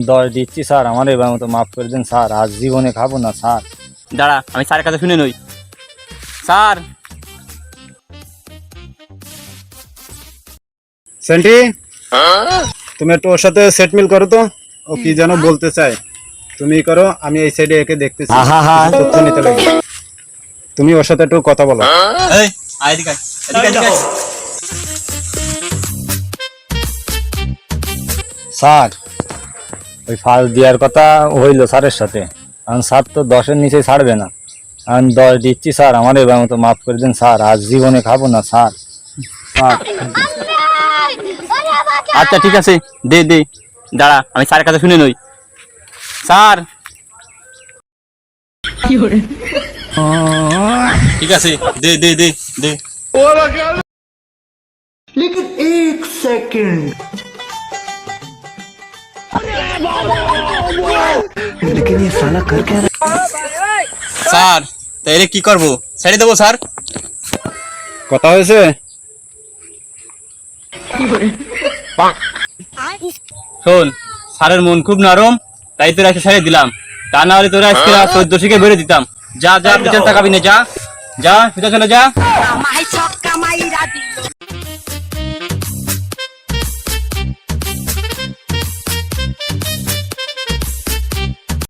দশ দিচ্ছি স্যার, আমার এবার মতো মাফ করে দেন স্যার, আজ জীবনে খাবো না স্যার। দাঁড়া, আমি স্যারের কাছে শুনে নই। স্যার, সেন্টি, তুমি একটু ওর সাথে সেটমিল করো তো, ও কি যেন বলতে চায়। তুমি করো, আমি এই সাইডে একে দেখতেছি, কিছু তথ্য নিতে লাগে। তুমি ওর সাথে একটু কথা বলো। এই আয় এদিকে আয়, এদিকে আয়। স্যার, ওই ফাল দেওয়ার কথা হইলো স্যারের সাথে, কারণ স্যার তো 10-এর নিচে ছাড়বে না। আমি 10 দিচ্ছি স্যার, আমার এবার মতো মাফ করে দেন স্যার, আজ জীবনে খাবো না স্যার। স্যার, আচ্ছা ঠিক আছে, দে দে। দাঁড়া, আমি স্যারের কাছে শুনে নই। স্যার, ঠিক আছে, দে দে দে দে। लेकिन एक सेकंड लेकिन ये साला कर क्या रहा है? স্যার, তাইলে কি করব? ছেড়ে দেবো স্যার? কথা হয়েছে? শোন, স্যারের মন খুব নরম, তাই তোর একটা ছেড়ে দিলাম। তা না হলে তোরা আজকে 14 শিখে বেড়ে দিতাম। যা যা, পিছন তাকাবি না, যা যা, পিছন চলে যা।